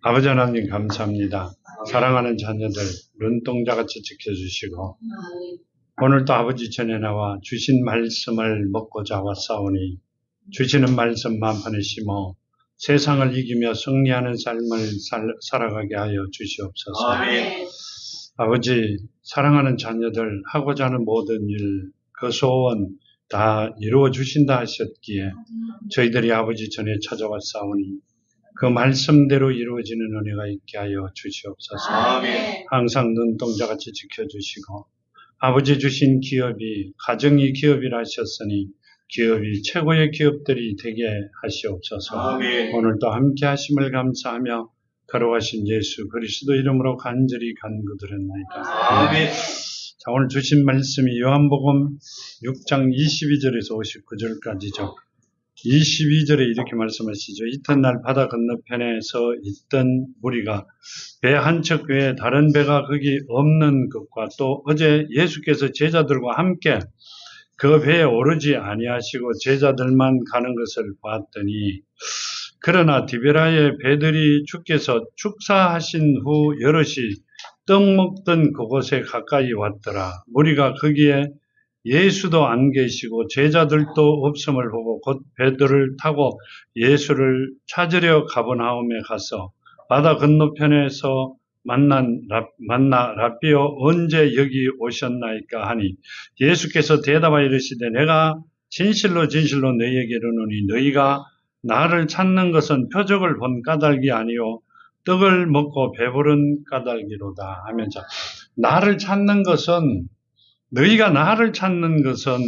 아버지 하나님 감사합니다. 사랑하는 자녀들 눈동자같이 지켜주시고 오늘도 아버지 전에 나와 주신 말씀을 먹고자 왔사오니 주시는 말씀 만판에 심어 세상을 이기며 승리하는 삶을 살아가게 하여 주시옵소서. 아멘. 아버지 사랑하는 자녀들 하고자 하는 모든 일 그 소원 다 이루어 주신다 하셨기에 저희들이 아버지 전에 찾아왔사오니 그 말씀대로 이루어지는 은혜가 있게 하여 주시옵소서. 아멘. 항상 눈동자같이 지켜주시고 아버지 주신 기업이 가정이 기업이라 하셨으니 기업이 최고의 기업들이 되게 하시옵소서. 아멘. 오늘도 함께 하심을 감사하며 걸어가신 예수 그리스도 이름으로 간절히 간구드렸나이다. 아멘. 자, 오늘 주신 말씀이 요한복음 6장 22절에서 59절까지죠. 22절에 이렇게 말씀하시죠. 이튿날 바다 건너편에서 있던 무리가 배 한 척 외에 다른 배가 거기 없는 것과 또 어제 예수께서 제자들과 함께 그 배에 오르지 아니하시고 제자들만 가는 것을 봤더니 그러나 디베라의 배들이 주께서 축사하신 후 여럿이 떡 먹던 그곳에 가까이 왔더라. 무리가 거기에 예수도 안 계시고 제자들도 없음을 보고 곧 배들을 타고 예수를 찾으려 가버나움에 가서 바다 건너편에서 만나 라비오 언제 여기 오셨나이까 하니 예수께서 대답하여 이르시되 내가 진실로 진실로 너희에게 이르노니 너희가 나를 찾는 것은 표적을 본 까닭이 아니요 떡을 먹고 배부른 까닭이로다 하면서 나를 찾는 것은 너희가 나를 찾는 것은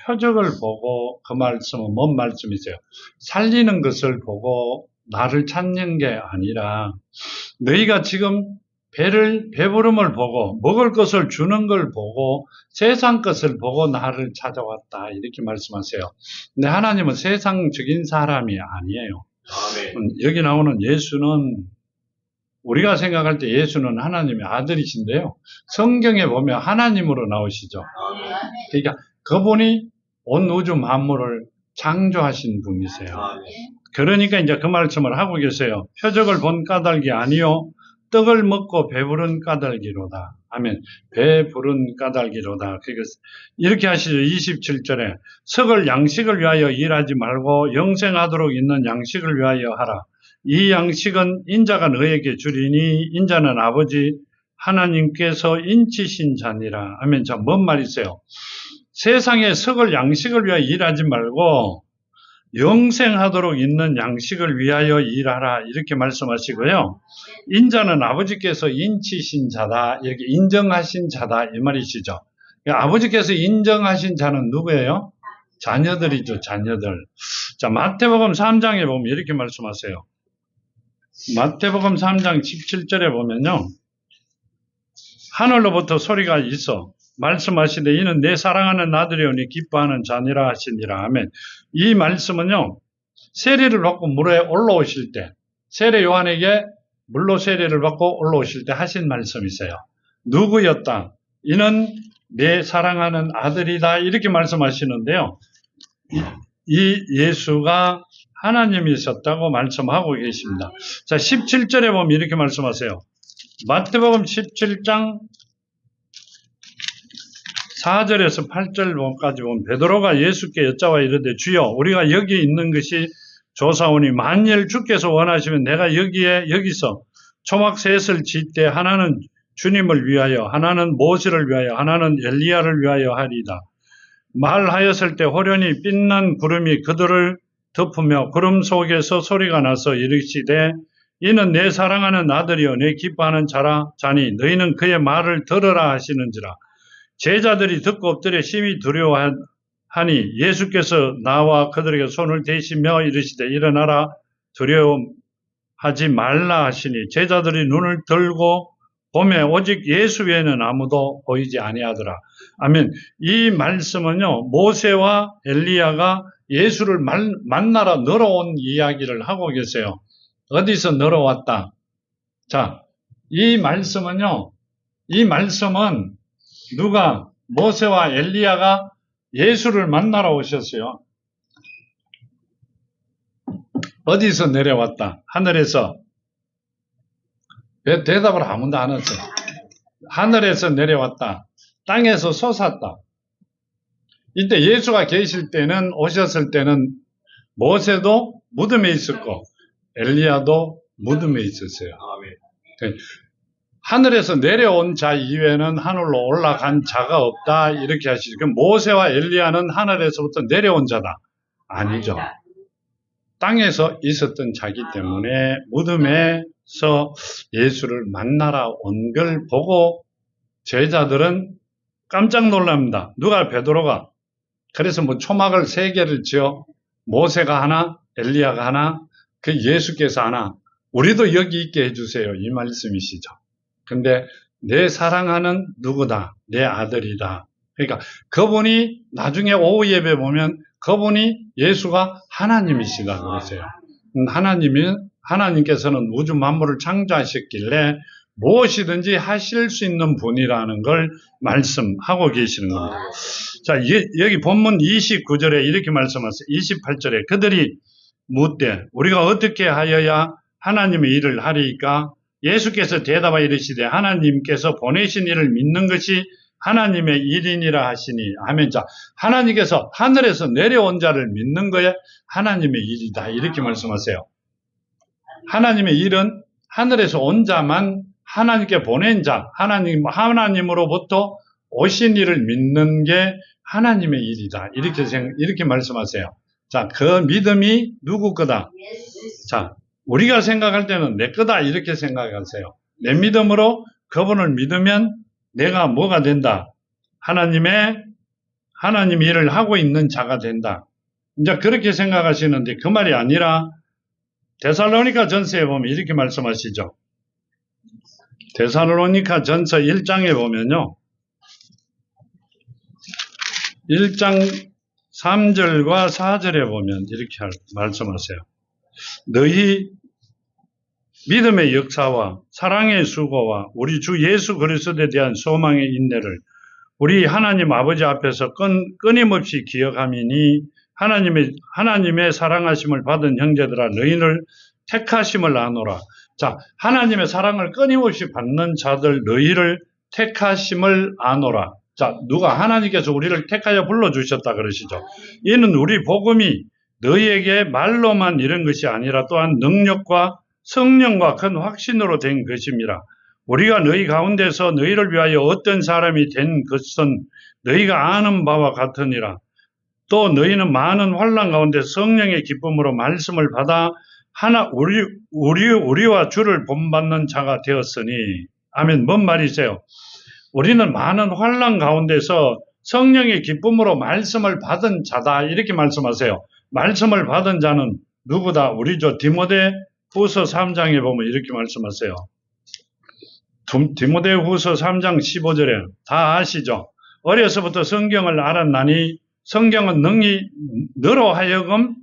표적을 보고 그 말씀은 뭔 말씀이세요? 살리는 것을 보고 나를 찾는 게 아니라 너희가 지금 배부름을 보고 먹을 것을 주는 걸 보고 세상 것을 보고 나를 찾아왔다 이렇게 말씀하세요. 근데 하나님은 세상적인 사람이 아니에요. 아멘. 여기 나오는 예수는 우리가 생각할 때 예수는 하나님의 아들이신데요. 성경에 보면 하나님으로 나오시죠. 아멘. 그러니까 그분이 온 우주 만물을 창조하신 분이세요. 아멘. 그러니까 이제 그 말씀을 하고 계세요. 표적을 본 까닭이 아니요 떡을 먹고 배부른 까닭이로다. 아멘. 배부른 까닭이로다. 이렇게 하시죠. 27절에 썩을 양식을 위하여 일하지 말고 영생하도록 있는 양식을 위하여 하라. 이 양식은 인자가 너에게 주리니 인자는 아버지 하나님께서 인치신 자니라. 아멘. 자, 뭔 말이세요? 세상에 썩을 양식을 위하여 일하지 말고 영생하도록 있는 양식을 위하여 일하라 이렇게 말씀하시고요. 인자는 아버지께서 인치신 자다 이렇게 인정하신 자다 이 말이시죠. 아버지께서 인정하신 자는 누구예요? 자녀들이죠. 자녀들. 자, 마태복음 3장에 보면 이렇게 말씀하세요. 마태복음 3장 17절에 보면요. 하늘로부터 소리가 있어 말씀하시되 이는 내 사랑하는 아들이오니 기뻐하는 자니라 하시니라. 아멘. 이 말씀은요. 세례를 받고 물에 올라오실 때 세례 요한에게 물로 세례를 받고 올라오실 때 하신 말씀이세요. 누구였다? 이는 내 사랑하는 아들이다 이렇게 말씀하시는데요. 이 예수가 하나님이셨다고 말씀하고 계십니다. 자, 17절에 보면 이렇게 말씀하세요. 마태복음 17장 4절에서 8절까지 보면 베드로가 예수께 여짜와 이르되 주여 우리가 여기 있는 것이 조사오니 만일 주께서 원하시면 내가 여기서 초막 셋을 짓되 하나는 주님을 위하여 하나는 모세를 위하여 하나는 엘리야를 위하여 하리이다. 말하였을 때 호련히 빛난 구름이 그들을 덮으며 구름 속에서 소리가 나서 이르시되 이는 내 사랑하는 아들이여 내 기뻐하는 자니 너희는 그의 말을 들으라 하시는지라. 제자들이 듣고 엎드려 심히 두려워하니 예수께서 나와 그들에게 손을 대시며 이르시되 일어나라 두려워하지 말라 하시니 제자들이 눈을 들고 보매 오직 예수 외에는 아무도 보이지 아니하더라. 아멘. 이 말씀은요 모세와 엘리야가 예수를 만나러 늘어온 이야기를 하고 계세요. 어디서 늘어왔다? 자, 이 말씀은 누가 모세와 엘리야가 예수를 만나러 오셨어요. 어디서 내려왔다? 하늘에서 왜 대답을 아무도 안 했어요? 하늘에서 내려왔다. 땅에서 솟았다. 이때 예수가 계실 때는, 오셨을 때는 모세도 무덤에 있었고 엘리야도 무덤에 있었어요. 하늘에서 내려온 자 이외에는 하늘로 올라간 자가 없다 이렇게 하시죠. 그럼 모세와 엘리야는 하늘에서부터 내려온 자다? 아니죠. 땅에서 있었던 자기 때문에 무덤에서 예수를 만나러 온 걸 보고 제자들은 깜짝 놀랍니다. 누가? 베드로가. 그래서 뭐 초막을 3개를 지어 모세가 하나, 엘리야가 하나, 그 예수께서 하나, 우리도 여기 있게 해주세요. 이 말씀이시죠. 근데 내 사랑하는 누구다? 내 아들이다. 그러니까 그분이 나중에 오후 예배 보면 그분이 예수가 하나님이시다 그러세요. 하나님께서는 우주 만물을 창조하셨길래 무엇이든지 하실 수 있는 분이라는 걸 말씀하고 계시는 겁니다. 자, 여기 본문 29절에 이렇게 말씀하세요. 28절에 그들이 묻되 우리가 어떻게 하여야 하나님의 일을 하리이까? 예수께서 대답하여 이르시되 하나님께서 보내신 일을 믿는 것이 하나님의 일이니라 하시니 하면, 자, 하나님께서 하늘에서 내려온 자를 믿는 거에 하나님의 일이다 이렇게 말씀하세요. 하나님의 일은 하늘에서 온 자만, 하나님께 보낸 자, 하나님으로부터 오신 일을 믿는 게 하나님의 일이다 이렇게 말씀하세요. 자, 그 믿음이 누구 거다? 자, 우리가 생각할 때는 내 거다 이렇게 생각하세요. 내 믿음으로 그분을 믿으면 내가 뭐가 된다? 하나님의 일을 하고 있는 자가 된다. 이제 그렇게 생각하시는데 그 말이 아니라 데살로니가 전서에 보면 이렇게 말씀하시죠. 데살로니가 전서 1장에 보면요. 1장 3절과 4절에 보면 이렇게 말씀하세요. 너희 믿음의 역사와 사랑의 수고와 우리 주 예수 그리스도에 대한 소망의 인내를 우리 하나님 아버지 앞에서 끊임없이 기억함이니 하나님의 사랑하심을 받은 형제들아 너희를 택하심을 아노라. 자, 하나님의 사랑을 끊임없이 받는 자들 너희를 택하심을 아노라. 자, 누가? 하나님께서 우리를 택하여 불러주셨다 그러시죠. 이는 우리 복음이 너희에게 말로만 이런 것이 아니라 또한 능력과 성령과 큰 확신으로 된 것입니다. 우리가 너희 가운데서 너희를 위하여 어떤 사람이 된 것은 너희가 아는 바와 같으니라. 또 너희는 많은 환난 가운데 성령의 기쁨으로 말씀을 받아 우리와 주를 본받는 자가 되었으니. 아멘. 뭔 말이세요? 우리는 많은 환난 가운데서 성령의 기쁨으로 말씀을 받은 자다 이렇게 말씀하세요. 말씀을 받은 자는 누구다? 우리죠. 디모데 후서 3장에 보면 이렇게 말씀하세요. 디모데 후서 3장 15절에 다 아시죠? 어려서부터 성경을 알았나니 성경은 능히 너로 하여금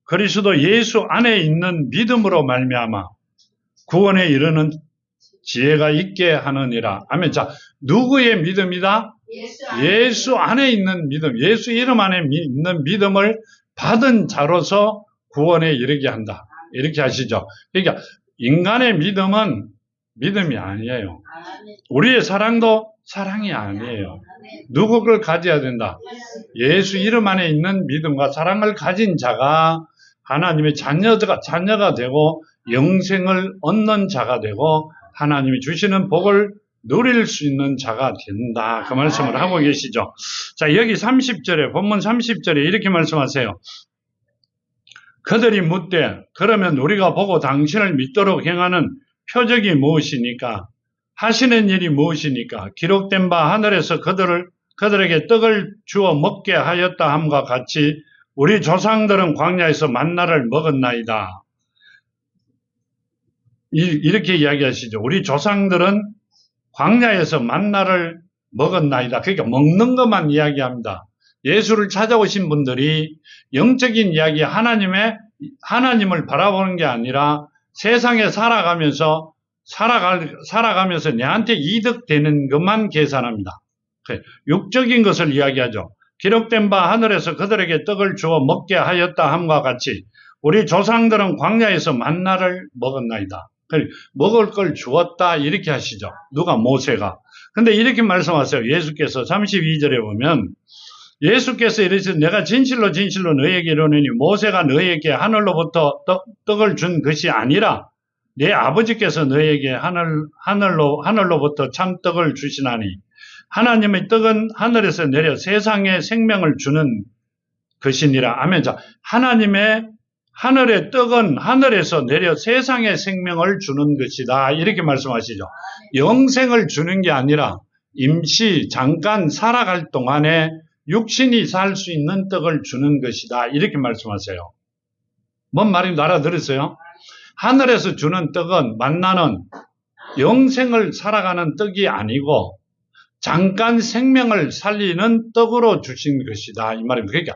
그리스도 예수 안에 있는 믿음으로 말미암아 구원에 이르는 지혜가 있게 하느니라. 아멘. 자, 누구의 믿음이다? 예수 안에 있는 믿음, 예수 이름 안에 있는 믿음을 받은 자로서 구원에 이르게 한다. 이렇게 하시죠. 그러니까 인간의 믿음은 믿음이 아니에요. 우리의 사랑도 사랑이 아니에요. 누구 걸 가져야 된다? 예수 이름 안에 있는 믿음과 사랑을 가진 자가 하나님의 자녀가 되고 영생을 얻는 자가 되고 하나님이 주시는 복을 누릴 수 있는 자가 된다. 그 말씀을 하고 계시죠. 자, 여기 30절에, 본문 30절에 이렇게 말씀하세요. 그들이 묻되 그러면 우리가 보고 당신을 믿도록 행하는 표적이 무엇이니까? 하시는 일이 무엇이니까? 기록된 바 하늘에서 그들에게 떡을 주어 먹게 하였다 함과 같이 우리 조상들은 광야에서 만나를 먹었나이다. 이렇게 이야기하시죠. 우리 조상들은 광야에서 만나를 먹었나이다. 그러니까 먹는 것만 이야기합니다. 예수를 찾아오신 분들이 영적인 이야기 하나님을 바라보는 게 아니라 세상에 살아가면서 내한테 이득되는 것만 계산합니다. 육적인 것을 이야기하죠. 기록된 바 하늘에서 그들에게 떡을 주어 먹게 하였다 함과 같이 우리 조상들은 광야에서 만나를 먹었나이다. 먹을 걸 주었다 이렇게 하시죠. 누가? 모세가. 근데 이렇게 말씀하세요. 예수께서 32절에 보면 예수께서 이르시되 내가 진실로 진실로 너희에게 이르노니 모세가 너희에게 하늘로부터 떡을 준 것이 아니라 내 아버지께서 너희에게 하늘로부터 참 떡을 주시나니 하나님의 떡은 하늘에서 내려 세상에 생명을 주는 것이니라. 아멘. 자, 하늘의 떡은 하늘에서 내려 세상에 생명을 주는 것이다. 이렇게 말씀하시죠. 영생을 주는 게 아니라 임시 잠깐 살아갈 동안에 육신이 살 수 있는 떡을 주는 것이다. 이렇게 말씀하세요. 뭔 말인지 알아들었어요? 하늘에서 주는 떡은 만나는 영생을 살아가는 떡이 아니고 잠깐 생명을 살리는 떡으로 주신 것이다. 이 말입니다. 그러니까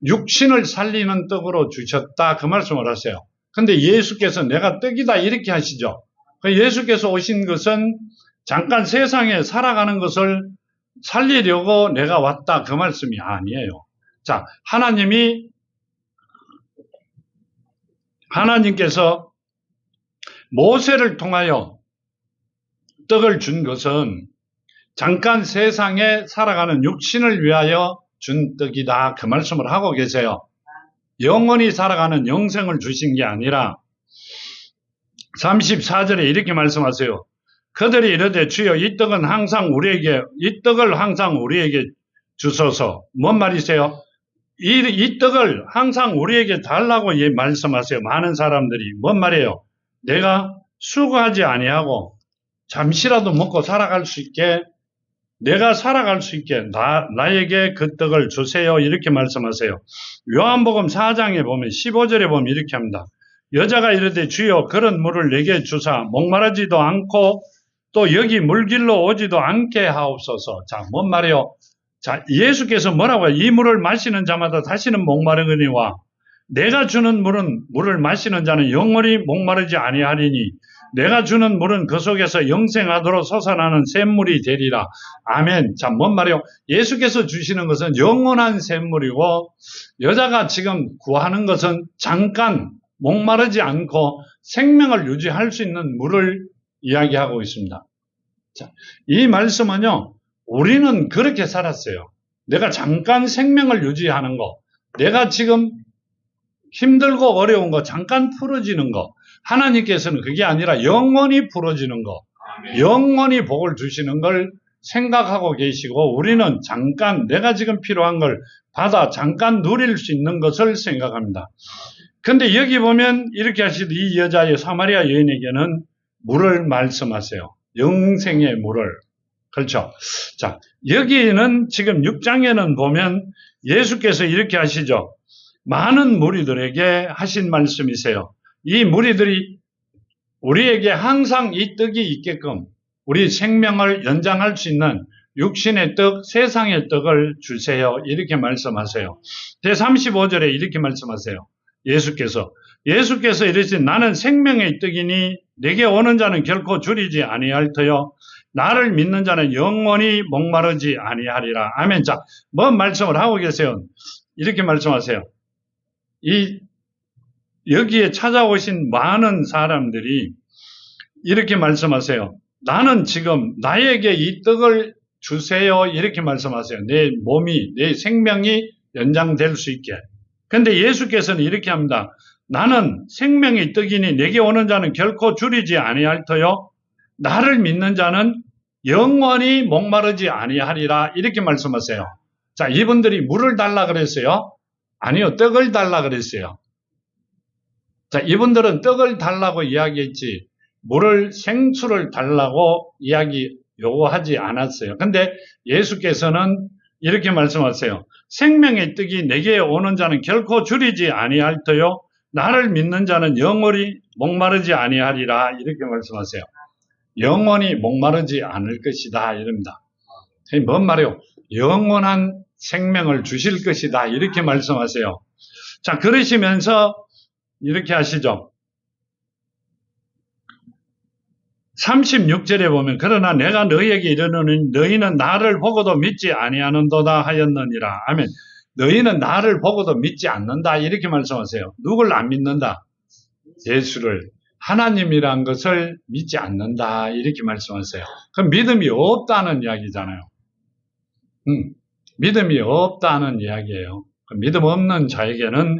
육신을 살리는 떡으로 주셨다. 그 말씀을 하세요. 근데 예수께서 내가 떡이다 이렇게 하시죠. 예수께서 오신 것은 잠깐 세상에 살아가는 것을 살리려고 내가 왔다. 그 말씀이 아니에요. 자, 하나님께서 모세를 통하여 떡을 준 것은 잠깐 세상에 살아가는 육신을 위하여 준 떡이다. 그 말씀을 하고 계세요. 영원히 살아가는 영생을 주신 게 아니라 34절에 이렇게 말씀하세요. 그들이 이르되 주여 이 떡을 항상 우리에게 주소서. 뭔 말이세요? 이 떡을 항상 우리에게 달라고 말씀하세요. 많은 사람들이. 뭔 말이에요? 내가 수고하지 아니하고 잠시라도 먹고 살아갈 수 있게 내가 살아갈 수 있게 나에게 그 떡을 주세요. 이렇게 말씀하세요. 요한복음 4장에 보면 15절에 보면 이렇게 합니다. 여자가 이르되 주여 그런 물을 내게 주사 목마르지도 않고 또 여기 물길로 오지도 않게 하옵소서. 자, 뭔 말이요? 자, 예수께서 뭐라고 해요? 이 물을 마시는 자마다 다시는 목마르거니와 내가 주는 물을 마시는 자는 영원히 목마르지 아니하리니 내가 주는 물은 그 속에서 영생하도록 솟아나는 샘물이 되리라. 아멘. 자, 뭔 말이요? 예수께서 주시는 것은 영원한 샘물이고 여자가 지금 구하는 것은 잠깐 목마르지 않고 생명을 유지할 수 있는 물을 이야기하고 있습니다. 자, 이 말씀은요, 우리는 그렇게 살았어요. 내가 잠깐 생명을 유지하는 거, 내가 지금 힘들고 어려운 거, 잠깐 풀어지는 거, 하나님께서는 그게 아니라 영원히 풀어지는 거, 영원히 복을 주시는 걸 생각하고 계시고 우리는 잠깐 내가 지금 필요한 걸 받아 잠깐 누릴 수 있는 것을 생각합니다. 근데 여기 보면 이렇게 하시듯 이 여자의 사마리아 여인에게는 물을 말씀하세요. 영생의 물을. 그렇죠. 자, 여기는 지금 6장에는 보면 예수께서 이렇게 하시죠. 많은 무리들에게 하신 말씀이세요. 이 무리들이 우리에게 항상 이 떡이 있게끔 우리 생명을 연장할 수 있는 육신의 떡, 세상의 떡을 주세요. 이렇게 말씀하세요. 제35절에 이렇게 말씀하세요. 예수께서 이르시되 나는 생명의 떡이니 내게 오는 자는 결코 줄이지 아니할 터요 나를 믿는 자는 영원히 목마르지 아니하리라. 아멘. 자, 뭔 말씀을 하고 계세요? 이렇게 말씀하세요. 여기에 찾아오신 많은 사람들이 이렇게 말씀하세요. 나는 지금 나에게 이 떡을 주세요. 이렇게 말씀하세요. 내 몸이, 내 생명이 연장될 수 있게. 근데 예수께서는 이렇게 합니다. 나는 생명의 떡이니 내게 오는 자는 결코 줄이지 아니할 터요. 나를 믿는 자는 영원히 목마르지 아니하리라. 이렇게 말씀하세요. 자, 이분들이 물을 달라 그랬어요? 아니요, 떡을 달라 그랬어요. 자, 이분들은 떡을 달라고 이야기했지 생수를 달라고 요구하지 않았어요. 근데 예수께서는 이렇게 말씀하세요. 생명의 떡이 내게 오는 자는 결코 줄이지 아니할 터요. 나를 믿는 자는 영원히 목마르지 아니하리라. 이렇게 말씀하세요. 영원히 목마르지 않을 것이다. 이럽니다. 뭔 말이에요? 영원한 생명을 주실 것이다. 이렇게 말씀하세요. 자, 그러시면서 이렇게 하시죠. 36절에 보면 그러나 내가 너희에게 이르노니 너희는 나를 보고도 믿지 아니하는도다 하였느니라. 아멘. 너희는 나를 보고도 믿지 않는다. 이렇게 말씀하세요. 누굴 안 믿는다? 예수를. 하나님이란 것을 믿지 않는다 이렇게 말씀하세요. 그럼 믿음이 없다는 이야기잖아요. 믿음이 없다는 이야기예요. 믿음 없는 자에게는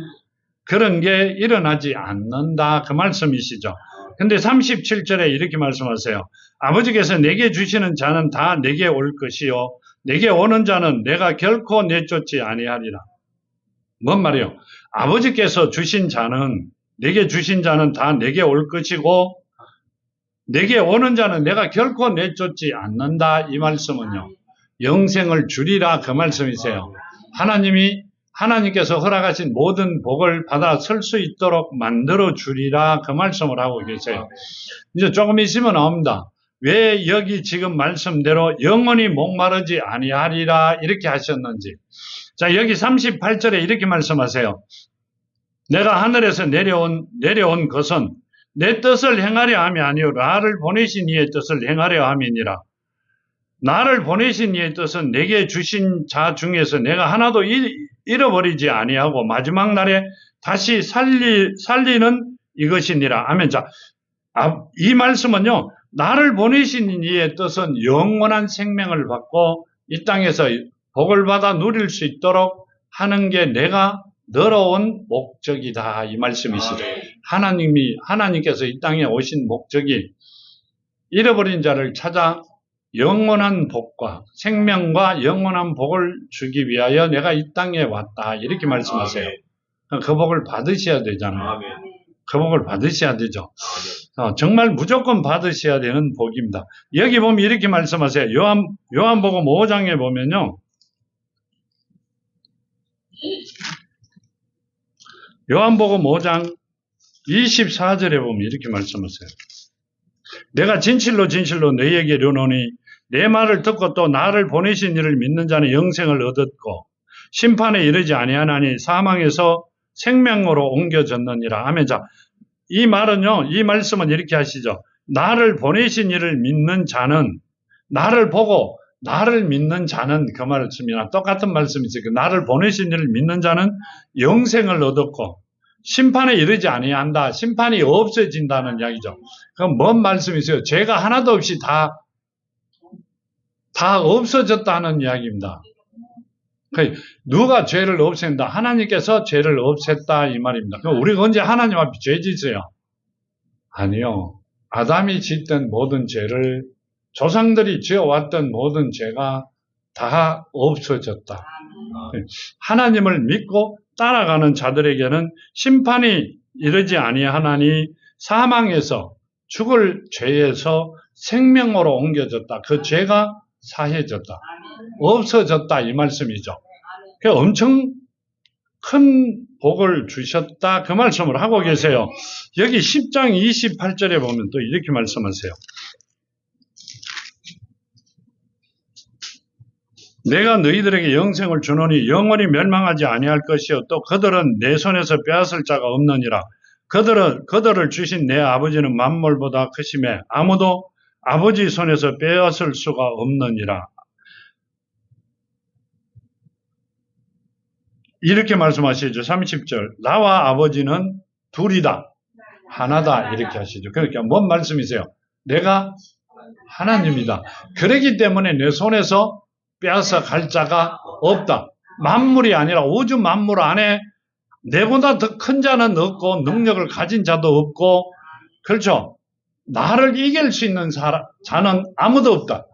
그런 게 일어나지 않는다 그 말씀이시죠. 근데 37절에 이렇게 말씀하세요. 아버지께서 내게 주시는 자는 다 내게 올 것이요 내게 오는 자는 내가 결코 내쫓지 아니하리라. 뭔 말이에요? 아버지께서 주신 자는 내게 주신 자는 다 내게 올 것이고 내게 오는 자는 내가 결코 내쫓지 않는다 이 말씀은요. 영생을 주리라 그 말씀이세요. 하나님께서 허락하신 모든 복을 받아 설 수 있도록 만들어 주리라 그 말씀을 하고 계세요. 이제 조금 있으면 나옵니다. 왜 여기 지금 말씀대로 영원히 목마르지 아니하리라 이렇게 하셨는지. 자, 여기 38절에 이렇게 말씀하세요. 내가 하늘에서 내려온 것은 내 뜻을 행하려 함이 아니요 나를 보내신 이의 뜻을 행하려 함이니라. 나를 보내신 이의 뜻은 내게 주신 자 중에서 내가 하나도 잃어버리지 아니하고 마지막 날에 다시 살리는 이것이니라. 아멘. 자, 이 말씀은요. 나를 보내신 이의 뜻은 영원한 생명을 받고 이 땅에서 복을 받아 누릴 수 있도록 하는 게 내가 늘어온 목적이다 이 말씀이시죠. 하나님께서 이 땅에 오신 목적이 잃어버린 자를 찾아 영원한 복과 생명과 영원한 복을 주기 위하여 내가 이 땅에 왔다 이렇게 말씀하세요. 그 복을 받으셔야 되잖아요. 그 복을 받으셔야 되죠. 정말 무조건 받으셔야 되는 복입니다. 여기 보면 이렇게 말씀하세요. 요한복음 5장에 보면요. 요한복음 5장 24절에 보면 이렇게 말씀하세요. 내가 진실로 너희에게 이르노니 내 말을 듣고 또 나를 보내신 이를 믿는 자는 영생을 얻었고 심판에 이르지 아니하나니 사망에서 생명으로 옮겨졌느니라. 아멘. 자, 이 말씀은 이렇게 하시죠. 나를 보내신 이를 믿는 자는 나를 보고 나를 믿는 자는 그 말씀이랑 똑같은 말씀이죠. 나를 보내신 이를 믿는 자는 영생을 얻었고 심판에 이르지 아니한다. 심판이 없어진다는 이야기죠. 그럼 뭔 말씀이세요? 죄가 하나도 없이 다 없어졌다는 이야기입니다. 누가 죄를 없앤다? 하나님께서 죄를 없앴다 이 말입니다. 그럼 우리가 언제 하나님 앞에 죄 짓어요? 아니요. 아담이 짓던 모든 죄를 조상들이 지어왔던 모든 죄가 다 없어졌다. 하나님을 믿고 따라가는 자들에게는 심판이 이르지 아니하나니 사망에서 죽을 죄에서 생명으로 옮겨졌다. 그 죄가 사해졌다. 없어졌다 이 말씀이죠. 엄청 큰 복을 주셨다 그 말씀을 하고 계세요. 여기 10장 28절에 보면 또 이렇게 말씀하세요. 내가 너희들에게 영생을 주노니 영원히 멸망하지 아니할 것이요 또 그들은 내 손에서 빼앗을 자가 없느니라. 그들을 주신 내 아버지는 만물보다 크심에 아무도 아버지 손에서 빼앗을 수가 없느니라. 이렇게 말씀하시죠. 30절. 나와 아버지는 둘이다. 하나다. 이렇게 하시죠. 그러니까 뭔 말씀이세요? 내가 하나님이다. 그렇기 때문에 내 손에서 빼앗아 갈 자가 없다. 만물이 아니라 우주 만물 안에 내보다 더 큰 자는 없고 능력을 가진 자도 없고 그렇죠. 나를 이길 수 있는 자는 아무도 없다.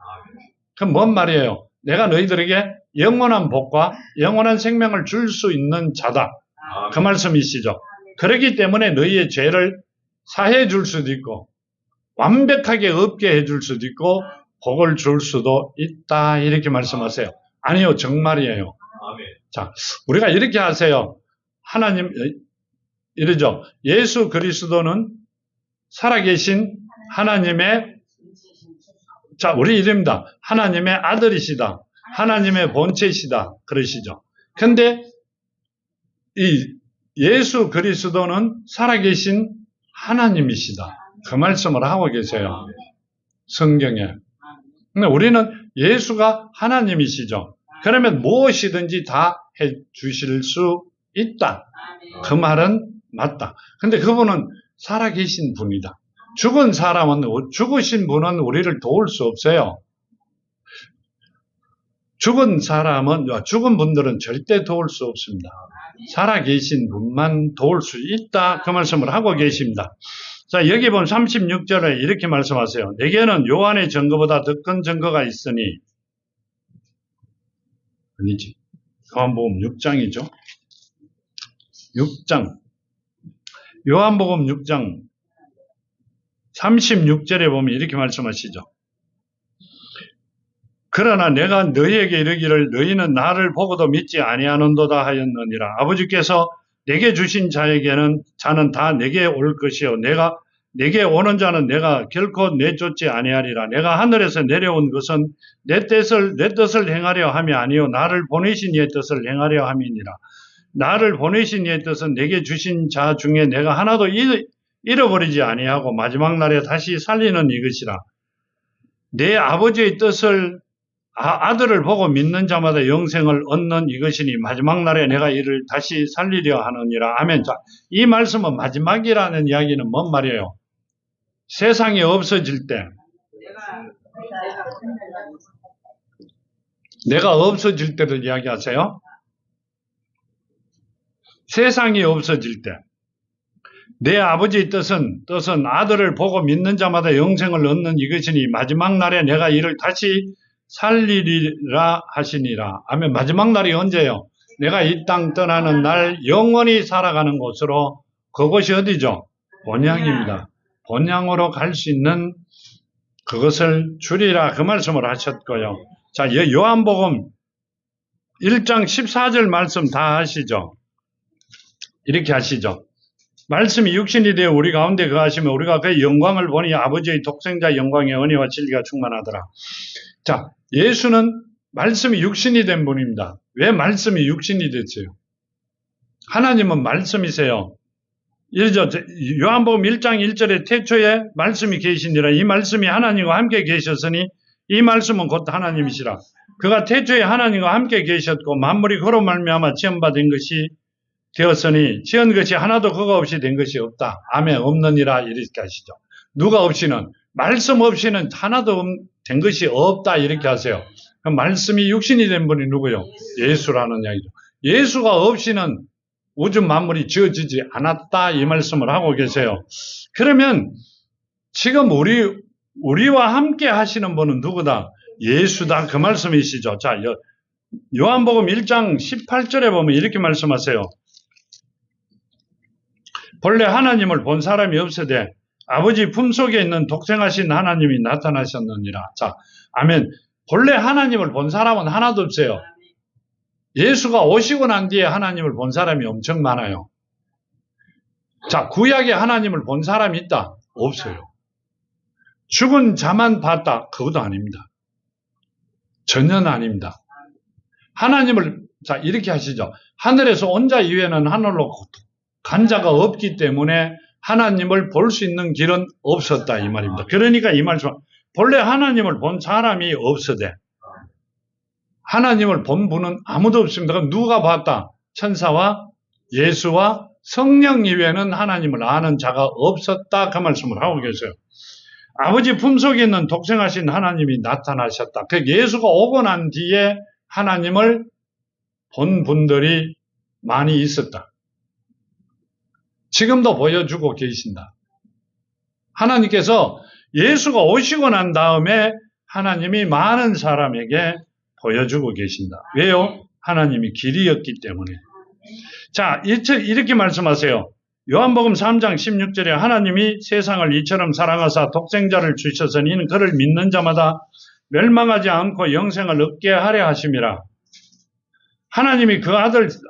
그럼 뭔 말이에요? 내가 너희들에게 영원한 복과 영원한 생명을 줄 수 있는 자다. 그 말씀이시죠. 그렇기 때문에 너희의 죄를 사해 줄 수도 있고 완벽하게 없게 해줄 수도 있고 복을 줄 수도 있다. 이렇게 말씀하세요. 아니요. 정말이에요. 자, 우리가 이렇게 하세요. 하나님 이러죠. 예수 그리스도는 살아계신 하나님의 자, 우리 이름입니다. 하나님의 아들이시다. 하나님의 본체이시다. 그러시죠. 근데 이 예수 그리스도는 살아계신 하나님이시다. 그 말씀을 하고 계세요. 성경에. 근데 우리는 예수가 하나님이시죠. 그러면 무엇이든지 다 해 주실 수 있다. 그 말은 맞다. 근데 그분은 살아계신 분이다. 죽으신 분은 우리를 도울 수 없어요. 죽은 분들은 절대 도울 수 없습니다. 살아계신 분만 도울 수 있다. 그 말씀을 하고 계십니다. 자, 여기 보면 36절에 이렇게 말씀하세요. 내게는 요한의 증거보다 더 큰 증거가 있으니, 아니지. 요한복음 6장이죠. 6장. 요한복음 6장 36절에 보면 이렇게 말씀하시죠. 그러나 내가 너희에게 이르기를 너희는 나를 보고도 믿지 아니하는도다 하였느니라. 아버지께서 내게 주신 자는 다 내게 올 것이요 내게 오는 자는 내가 결코 내쫓지 아니하리라. 내가 하늘에서 내려온 것은 내 뜻을 행하려 함이 아니요 나를 보내신 이의 뜻을 행하려 함이니라. 나를 보내신 이의 뜻은 내게 주신 자 중에 내가 하나도 잃어버리지 아니하고 마지막 날에 다시 살리는 이것이라. 내 아버지의 뜻을 아들을 보고 믿는 자마다 영생을 얻는 이것이니 마지막 날에 내가 이를 다시 살리려 하느니라. 아멘. 자, 이 말씀은 마지막이라는 이야기는 뭔 말이에요? 세상이 없어질 때, 내가 없어질 때를 이야기하세요? 세상이 없어질 때, 내 아버지의 뜻은 아들을 보고 믿는 자마다 영생을 얻는 이것이니 마지막 날에 내가 이를 다시 살리리라 하시니라. 아멘. 마지막 날이 언제요? 내가 이 땅 떠나는 날 영원히 살아가는 곳으로, 그곳이 어디죠? 본향입니다. 본향으로 갈 수 있는 그것을 주리라, 그 말씀을 하셨고요. 자, 요한복음 1장 14절 말씀 다 하시죠? 이렇게 하시죠. 말씀이 육신이 되어 우리 가운데 거하시며 우리가 그의 영광을 보니 아버지의 독생자 영광의 은혜와 진리가 충만하더라. 자, 예수는 말씀이 육신이 된 분입니다. 왜 말씀이 육신이 됐어요? 하나님은 말씀이세요. 요한복음 1장 1절에 태초에 말씀이 계시니라. 이 말씀이 하나님과 함께 계셨으니 이 말씀은 곧 하나님이시라. 그가 태초에 하나님과 함께 계셨고 만물이 그로 말미암아 지음받은 것이 되었으니 지은 것이 하나도 그가 없이 된 것이 없다. 아멘. 없느니라 이렇게 하시죠. 누가 없이는, 말씀 없이는 하나도 된 것이 없다 이렇게 하세요. 그럼 말씀이 육신이 된 분이 누구요? 예수라는 이야기죠. 예수가 없이는 우주 만물이 지어지지 않았다 이 말씀을 하고 계세요. 그러면 지금 우리와 함께 하시는 분은 누구다? 예수다 그 말씀이시죠. 자, 요한복음 1장 18절에 보면 이렇게 말씀하세요. 본래 하나님을 본 사람이 없으되 아버지 품속에 있는 독생하신 하나님이 나타나셨느니라. 자, 아멘. 본래 하나님을 본 사람은 하나도 없어요. 예수가 오시고 난 뒤에 하나님을 본 사람이 엄청 많아요. 자, 구약에 하나님을 본 사람이 있다? 없어요. 죽은 자만 봤다? 그것도 아닙니다. 전혀는 아닙니다. 하나님을, 자, 이렇게 하시죠. 하늘에서 온 자 이외에는 하늘로 간 자가 없기 때문에 하나님을 볼 수 있는 길은 없었다 이 말입니다. 그러니까 이 말씀, 본래 하나님을 본 사람이 없으되 하나님을 본 분은 아무도 없습니다. 그럼 누가 봤다? 천사와 예수와 성령 이외에는 하나님을 아는 자가 없었다 그 말씀을 하고 계세요. 아버지 품속에 있는 독생하신 하나님이 나타나셨다. 그 예수가 오고 난 뒤에 하나님을 본 분들이 많이 있었다. 지금도 보여주고 계신다. 하나님께서 예수가 오시고 난 다음에 하나님이 많은 사람에게 보여주고 계신다. 왜요? 하나님이 길이었기 때문에. 자, 이렇게 말씀하세요. 요한복음 3장 16절에 하나님이 세상을 이처럼 사랑하사 독생자를 주셨으니 이는 그를 믿는 자마다 멸망하지 않고 영생을 얻게 하려 하심이라. 하나님이 그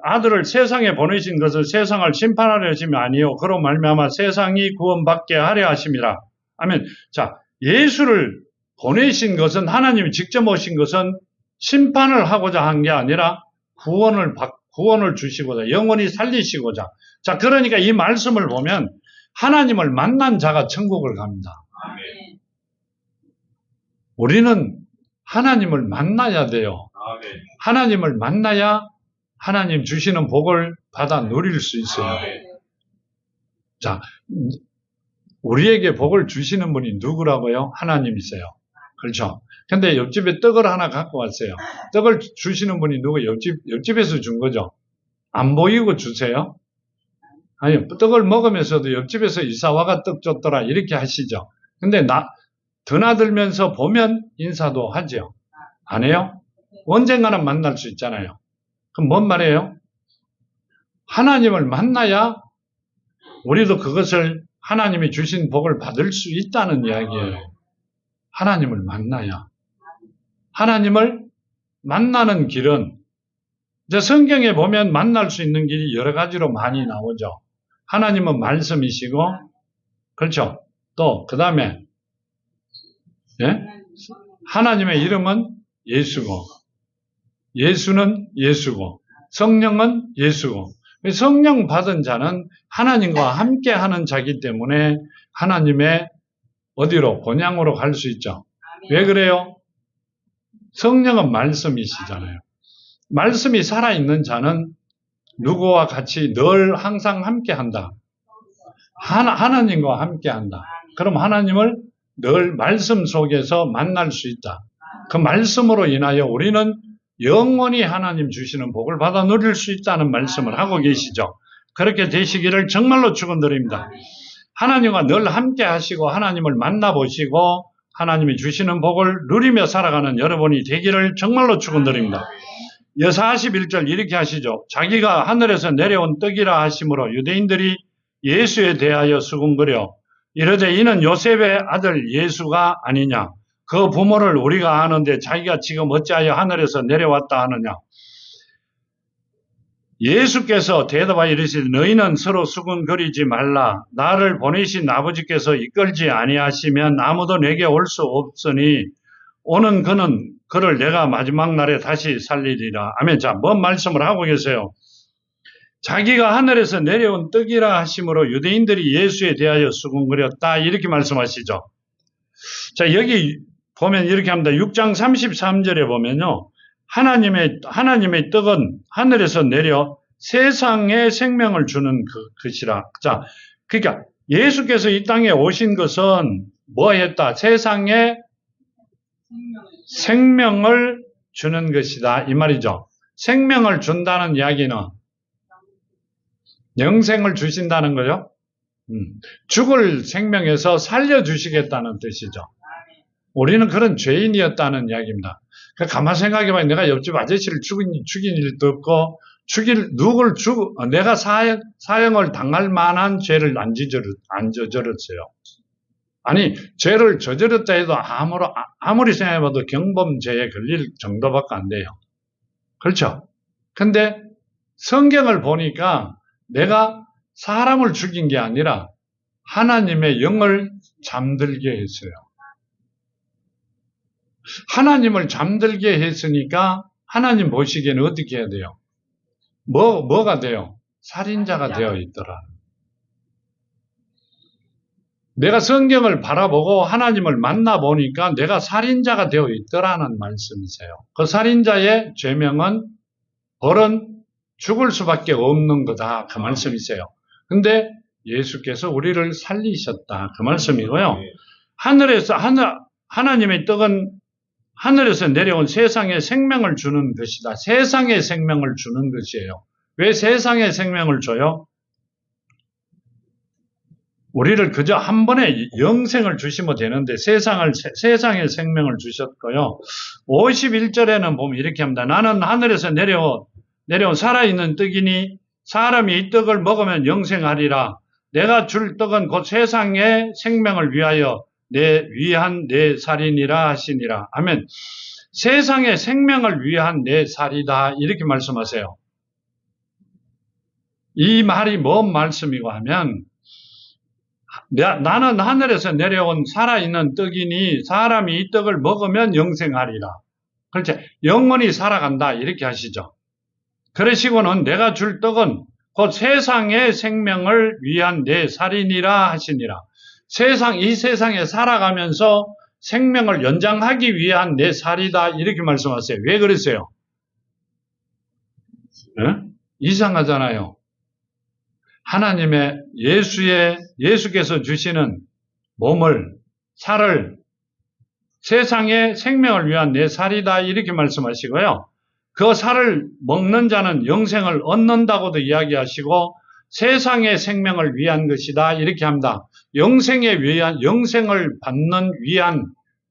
아들을 세상에 보내신 것을 세상을 심판하려 하심이 아니요 그로 말미암아 세상이 구원받게 하려 하심이라. 아멘. 자, 예수를 보내신 것은, 하나님이 직접 오신 것은 심판을 하고자 한 게 아니라 구원을 주시고자, 영원히 살리시고자. 자, 그러니까 이 말씀을 보면 하나님을 만난 자가 천국을 갑니다. 아멘. 우리는 하나님을 만나야 돼요. 아멘. 하나님을 만나야 하나님 주시는 복을 받아 누릴 수 있어요. 아멘. 자, 우리에게 복을 주시는 분이 누구라고요? 하나님이세요. 그렇죠? 근데 옆집에 떡을 하나 갖고 왔어요. 떡을 주시는 분이 누구? 옆집에서 준 거죠. 안 보이고 주세요? 아니, 떡을 먹으면서도 옆집에서 이사와가 떡 줬더라 이렇게 하시죠. 근데 드나들면서 보면 인사도 하죠. 안 해요? 언젠가는 만날 수 있잖아요. 그럼 뭔 말이에요? 하나님을 만나야 우리도 그것을 하나님이 주신 복을 받을 수 있다는 이야기예요. 하나님을 만나야. 하나님을 만나는 길은 이제 성경에 보면 만날 수 있는 길이 여러 가지로 많이 나오죠. 하나님은 말씀이시고, 그렇죠? 또 그 다음에 하나님의 이름은 예수고, 예수는 예수고, 성령은 예수고, 성령 받은 자는 하나님과 함께 하는 자기 때문에 하나님의 어디로? 본향으로 갈 수 있죠. 왜 그래요? 성령은 말씀이시잖아요. 말씀이 살아있는 자는 누구와 같이 늘 항상 함께 한다. 하나님과 함께 한다. 그럼 하나님을 늘 말씀 속에서 만날 수 있다. 그 말씀으로 인하여 우리는 영원히 하나님 주시는 복을 받아 누릴 수 있다는 말씀을 하고 계시죠. 그렇게 되시기를 정말로 축원드립니다. 하나님과 늘 함께 하시고 하나님을 만나보시고 하나님이 주시는 복을 누리며 살아가는 여러분이 되기를 정말로 축원드립니다. 41절 이렇게 하시죠. 자기가 하늘에서 내려온 떡이라 하심으로 유대인들이 예수에 대하여 수군거려 이르되 이는 요셉의 아들 예수가 아니냐. 그 부모를 우리가 아는데 자기가 지금 어찌하여 하늘에서 내려왔다 하느냐. 예수께서 대답하여 이르시되 너희는 서로 수군거리지 말라. 나를 보내신 아버지께서 이끌지 아니하시면 아무도 내게 올 수 없으니 오는 그를 내가 마지막 날에 다시 살리리라. 아멘. 자, 뭔 말씀을 하고 계세요? 자기가 하늘에서 내려온 떡이라 하심으로 유대인들이 예수에 대하여 수군거렸다. 이렇게 말씀하시죠. 자, 여기 보면 이렇게 합니다. 6장 33절에 보면요. 하나님의 떡은 하늘에서 내려 세상에 생명을 주는 것이라. 자, 그러니까 예수께서 이 땅에 오신 것은 뭐 했다? 세상에 생명을 주는 것이다. 이 말이죠. 생명을 준다는 이야기는 영생을 주신다는 거죠. 죽을 생명에서 살려주시겠다는 뜻이죠. 우리는 그런 죄인이었다는 이야기입니다. 가만 생각해봐요. 내가 옆집 아저씨를 죽인 일도 없고, 내가 사형을 당할 만한 죄를 안 저질렀어요. 아니, 죄를 저질렀다 해도 아무리 생각해봐도 경범죄에 걸릴 정도밖에 안 돼요. 그렇죠? 근데 성경을 보니까 내가 사람을 죽인 게 아니라 하나님의 영을 잠들게 했어요. 하나님을 잠들게 했으니까 하나님 보시기에는 어떻게 해야 돼요? 뭐가 돼요? 살인자가 되어 있더라. 내가 성경을 바라보고 하나님을 만나보니까 내가 살인자가 되어 있더라는 말씀이세요. 그 살인자의 죄명은 벌은 죽을 수밖에 없는 거다. 그 말씀이세요. 근데 예수께서 우리를 살리셨다. 그 말씀이고요. 하나님의 떡은 하늘에서 내려온 세상에 생명을 주는 것이다. 세상에 생명을 주는 것이에요. 왜 세상에 생명을 줘요? 우리를 그저 한 번에 영생을 주시면 되는데 세상에 생명을 주셨고요. 51절에는 보면 이렇게 합니다. 나는 하늘에서 내려온 살아있는 떡이니 사람이 이 떡을 먹으면 영생하리라. 내가 줄 떡은 곧 세상의 생명을 위한 내 살이니라 하시니라. 아멘. 세상의 생명을 위한 내 살이다. 이렇게 말씀하세요. 이 말이 뭔 말씀이고 하면 나는 하늘에서 내려온 살아있는 떡이니 사람이 이 떡을 먹으면 영생하리라. 그렇죠. 영원히 살아간다. 이렇게 하시죠. 그러시고는 내가 줄 떡은 곧 세상의 생명을 위한 내 살이니라 하시니라. 이 세상에 살아가면서 생명을 연장하기 위한 내 살이다. 이렇게 말씀하세요. 왜 그러세요? 이상하잖아요. 하나님의 예수께서 주시는 몸을, 살을 세상의 생명을 위한 내 살이다 이렇게 말씀하시고요. 그 살을 먹는 자는 영생을 얻는다고도 이야기하시고 세상의 생명을 위한 것이다 이렇게 합니다. 영생을 받는 위한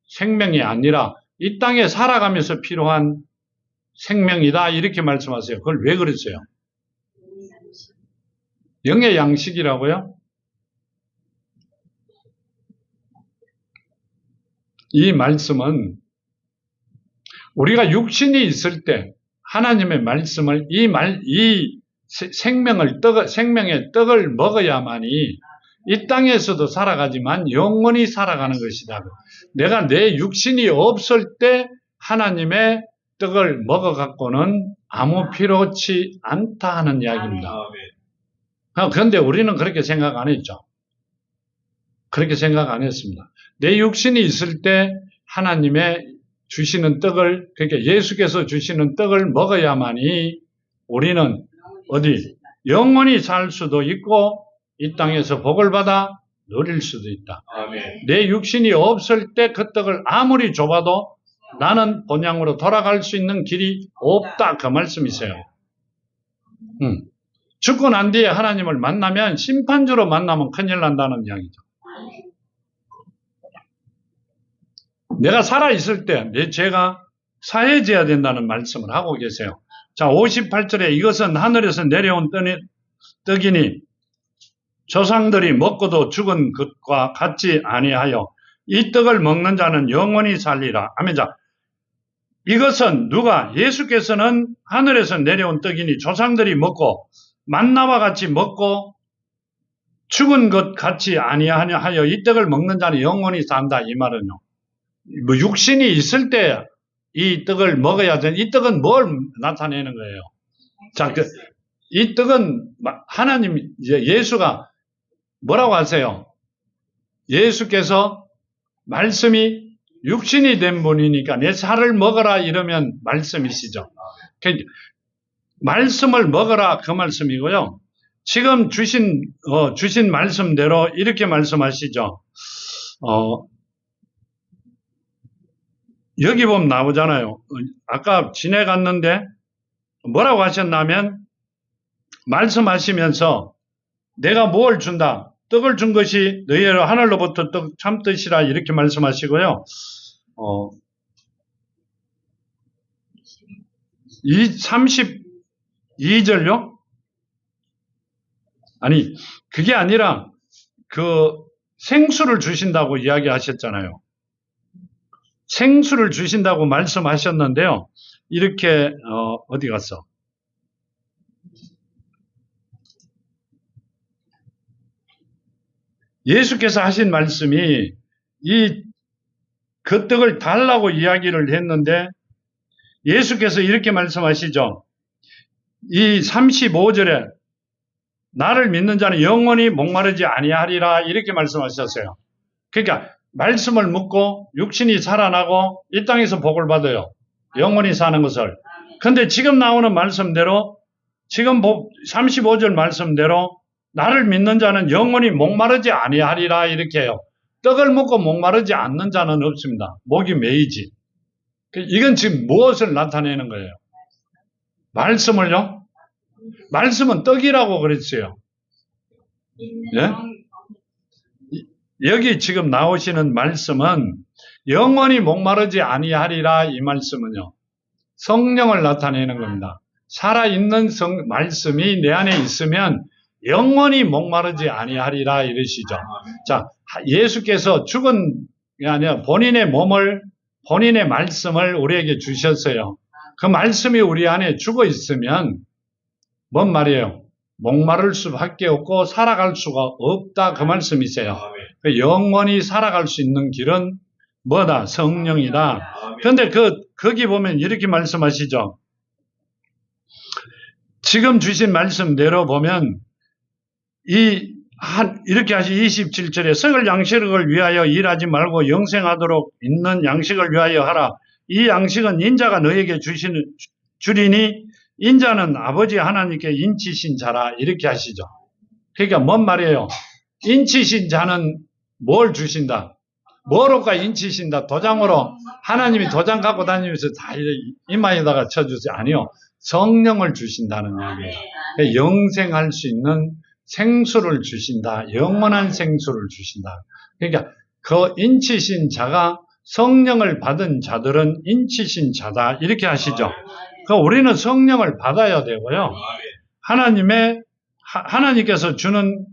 생명이 아니라 이 땅에 살아가면서 필요한 생명이다 이렇게 말씀하세요. 그걸 왜 그랬어요? 영의 양식이라고요? 이 말씀은 우리가 육신이 있을 때 하나님의 말씀을 이 생명의 떡을 먹어야만이 이 땅에서도 살아가지만 영원히 살아가는 것이다. 내가 내 육신이 없을 때 하나님의 떡을 먹어갖고는 아무 필요치 않다 하는 이야기입니다. 그런데 우리는 그렇게 생각 안 했죠. 그렇게 생각 안 했습니다. 내 육신이 있을 때 하나님의 주시는 떡을, 그러니까 예수께서 주시는 떡을 먹어야만이 우리는 영원히 살 수도 있고 이 땅에서 복을 받아 누릴 수도 있다. 아멘. 내 육신이 없을 때 그 떡을 아무리 줘봐도 나는 본향으로 돌아갈 수 있는 길이 없다 그 말씀이세요. 죽고 난 뒤에 하나님을 만나면 심판주로 만나면 큰일 난다는 이야기죠. 내가 살아있을 때 내 죄가 사해져야 된다는 말씀을 하고 계세요. 자, 58절에 이것은 하늘에서 내려온 떡이니 조상들이 먹고도 죽은 것과 같지 아니하여 이 떡을 먹는 자는 영원히 살리라. 아멘. 자, 이것은 예수께서는 하늘에서 내려온 떡이니 조상들이 먹고 만나와 같이 먹고 죽은 것 같이 아니하여 이 떡을 먹는 자는 영원히 산다. 이 말은요. 육신이 있을 때 이 떡을 먹어야 되는, 이 떡은 뭘 나타내는 거예요? 자, 이 떡은 예수가 뭐라고 하세요? 예수께서 말씀이 육신이 된 분이니까 내 살을 먹어라 이러면 말씀이시죠. 말씀을 먹어라 그 말씀이고요. 지금 주신 말씀대로 이렇게 말씀하시죠. 여기 보면 나오잖아요. 아까 지내갔는데 뭐라고 하셨냐면 말씀하시면서 내가 뭘 준다. 떡을 준 것이 너희로 하늘로부터 떡 참뜻이라 이렇게 말씀하시고요. 32절요? 아니, 그게 아니라 생수를 주신다고 이야기하셨잖아요. 생수를 주신다고 말씀하셨는데요. 이렇게 어디 갔어? 예수께서 하신 말씀이 그 떡을 달라고 이야기를 했는데 예수께서 이렇게 말씀하시죠. 이 35절에 나를 믿는 자는 영원히 목마르지 아니하리라 이렇게 말씀하셨어요. 그러니까 말씀을 묻고 육신이 살아나고 이 땅에서 복을 받아요. 영원히 사는 것을. 그런데 지금 나오는 말씀대로 지금 35절 말씀대로 나를 믿는 자는 영원히 목마르지 아니하리라 이렇게 해요. 떡을 먹고 목마르지 않는 자는 없습니다. 목이 메이지. 이건 지금 무엇을 나타내는 거예요? 말씀을요? 말씀은 떡이라고 그랬어요. 예? 여기 지금 나오시는 말씀은 영원히 목마르지 아니하리라 이 말씀은요. 성령을 나타내는 겁니다. 살아있는 말씀이 내 안에 있으면 영원히 목마르지 아니하리라 이러시죠. 자, 예수께서 죽은 게 아니라 본인의 몸을, 본인의 말씀을 우리에게 주셨어요. 그 말씀이 우리 안에 죽어 있으면 뭔 말이에요? 목마를 수밖에 없고 살아갈 수가 없다 그 말씀이세요. 영원히 살아갈 수 있는 길은 뭐다? 성령이다. 그런데 거기 보면 이렇게 말씀하시죠. 지금 주신 말씀대로 보면 이렇게 하시 27절에 썩을 양식을 위하여 일하지 말고 영생하도록 있는 양식을 위하여 하라. 이 양식은 인자가 너에게 주리니 인자는 아버지 하나님께 인치신 자라 이렇게 하시죠. 그러니까 뭔 말이에요? 인치신 자는 뭘 주신다? 뭐로가 인치신다? 도장으로 하나님이 도장 갖고 다니면서 다 이마에다가 쳐주지 아니요. 성령을 주신다는 이야기예요. 영생할 수 있는 생수를 주신다. 영원한 생수를 주신다. 그러니까 그 인치신 자가 성령을 받은 자들은 인치신 자다. 이렇게 하시죠. 우리는 성령을 받아야 되고요. 하나님께서 주는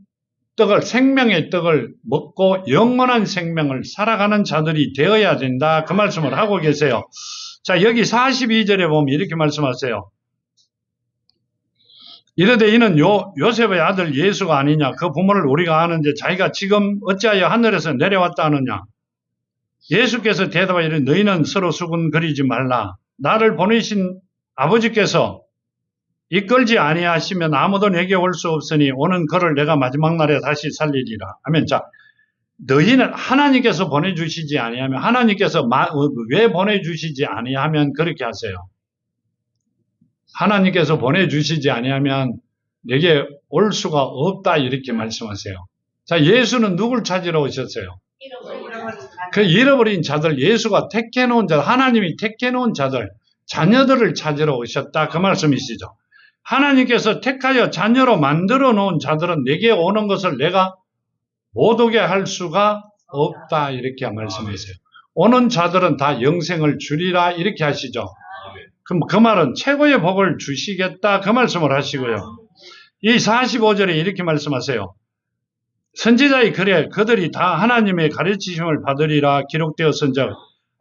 떡을, 생명의 떡을 먹고 영원한 생명을 살아가는 자들이 되어야 된다. 그 말씀을 하고 계세요. 자, 여기 42절에 보면 이렇게 말씀하세요. 이르되 이는 요셉의 아들 예수가 아니냐. 그 부모를 우리가 아는데 자기가 지금 어찌하여 하늘에서 내려왔다 하느냐. 예수께서 대답하여 이르되 너희는 서로 수군거리지 말라. 나를 보내신 아버지께서 이끌지 아니하시면 아무도 내게 올 수 없으니 오는 그를 내가 마지막 날에 다시 살리리라. 아멘. 자, 너희는 하나님께서 보내주시지 아니하면 하나님께서 왜 보내주시지 아니하면 그렇게 하세요. 하나님께서 보내주시지 아니하면 내게 올 수가 없다 이렇게 말씀하세요. 자, 예수는 누굴 찾으러 오셨어요? 그 잃어버린 자들, 예수가 택해놓은 자들, 하나님이 택해놓은 자들, 자녀들을 찾으러 오셨다 그 말씀이시죠. 하나님께서 택하여 자녀로 만들어 놓은 자들은 내게 오는 것을 내가 못 오게 할 수가 없다 이렇게 말씀하세요. 오는 자들은 다 영생을 주리라 이렇게 하시죠. 그럼 그 말은 최고의 복을 주시겠다 그 말씀을 하시고요. 이 45절에 이렇게 말씀하세요. 선지자의 글에 그들이 다 하나님의 가르치심을 받으리라 기록되었은즉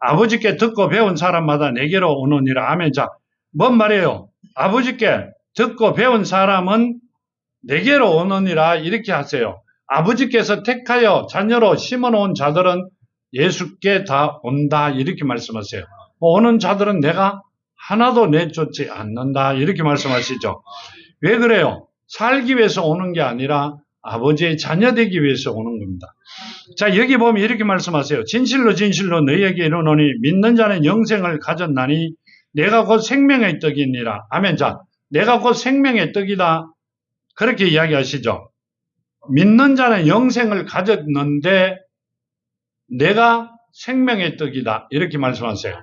아버지께 듣고 배운 사람마다 내게로 오느니라. 아멘. 자, 뭔 말이에요? 아버지께 듣고 배운 사람은 내게로 오느니라 이렇게 하세요. 아버지께서 택하여 자녀로 심어놓은 자들은 예수께 다 온다 이렇게 말씀하세요. 오는 자들은 내가 하나도 내쫓지 않는다 이렇게 말씀하시죠. 왜 그래요? 살기 위해서 오는 게 아니라 아버지의 자녀 되기 위해서 오는 겁니다. 자, 여기 보면 이렇게 말씀하세요. 진실로 진실로 너희에게 이르노니 믿는 자는 영생을 가졌나니 내가 곧 생명의 떡이니라. 아멘. 자, 내가 곧 생명의 떡이다. 그렇게 이야기하시죠. 믿는 자는 영생을 가졌는데 내가 생명의 떡이다. 이렇게 말씀하세요.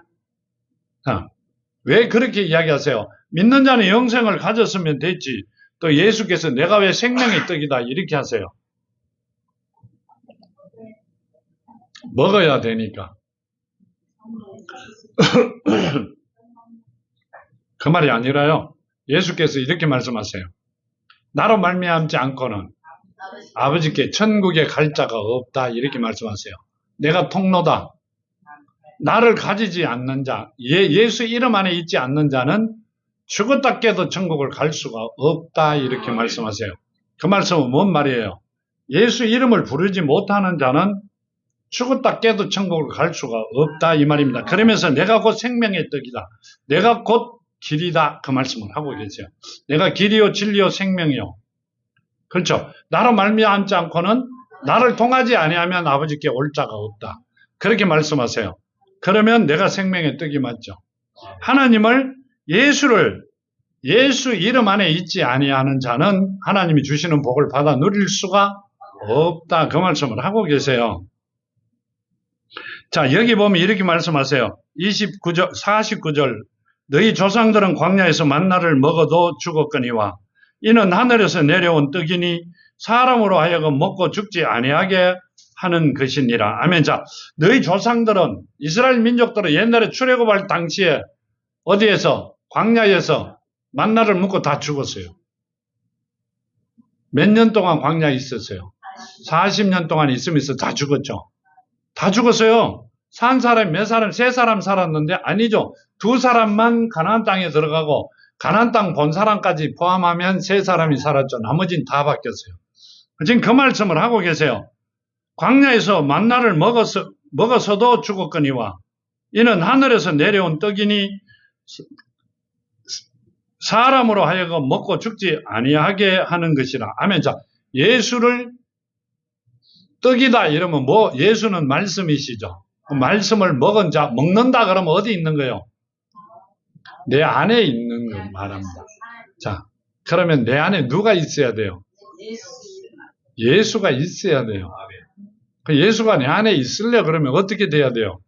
왜 그렇게 이야기하세요? 믿는 자는 영생을 가졌으면 됐지. 또 예수께서 내가 왜 생명의 떡이다. 이렇게 하세요. 먹어야 되니까. 그 말이 아니라요. 예수께서 이렇게 말씀하세요. 나로 말미암지 않고는 아버지께 천국에 갈 자가 없다 이렇게 말씀하세요. 내가 통로다. 나를 가지지 않는 자, 예수 이름 안에 있지 않는 자는 죽었다 깨도 천국을 갈 수가 없다 이렇게 말씀하세요. 그 말씀은 뭔 말이에요? 예수 이름을 부르지 못하는 자는 죽었다 깨도 천국을 갈 수가 없다 이 말입니다. 그러면서 내가 곧 생명의 떡이다. 내가 곧 길이다 그 말씀을 하고 계세요. 내가 길이요 진리요 생명이요. 그렇죠. 나로 말미암지 않고는 나를 통하지 아니하면 아버지께 올 자가 없다. 그렇게 말씀하세요. 그러면 내가 생명의 떡이 맞죠. 하나님을 예수 이름 안에 있지 아니하는 자는 하나님이 주시는 복을 받아 누릴 수가 없다. 그 말씀을 하고 계세요. 자, 여기 보면 이렇게 말씀하세요. 49절 너희 조상들은 광야에서 만나를 먹어도 죽었거니와 이는 하늘에서 내려온 떡이니 사람으로 하여금 먹고 죽지 아니하게 하는 것이니라. 아멘. 자, 너희 조상들은 이스라엘 민족들은 옛날에 출애굽할 당시에 어디에서 광야에서 만나를 먹고 다 죽었어요. 몇 년 동안 광야에 있었어요. 40년 동안 있으면서 다 죽었죠. 다 죽었어요. 산 사람 몇 사람, 세 사람 살았는데 아니죠. 두 사람만 가나안 땅에 들어가고 가나안 땅 본 사람까지 포함하면 세 사람이 살았죠. 나머지는 다 바뀌었어요. 지금 그 말씀을 하고 계세요. 광야에서 만나를 먹어서도 죽었거니와 이는 하늘에서 내려온 떡이니 사람으로 하여금 먹고 죽지 아니하게 하는 것이라. 아멘. 자, 예수를 떡이다 이러면 뭐 예수는 말씀이시죠. 그 말씀을 먹은 자, 먹는다 그러면 어디 있는 거예요? 내 안에 있는 거 말합니다. 자, 그러면 내 안에 누가 있어야 돼요? 예수가 있어야 돼요. 그 예수가 내 안에 있으려 그러면 어떻게 돼야 돼요?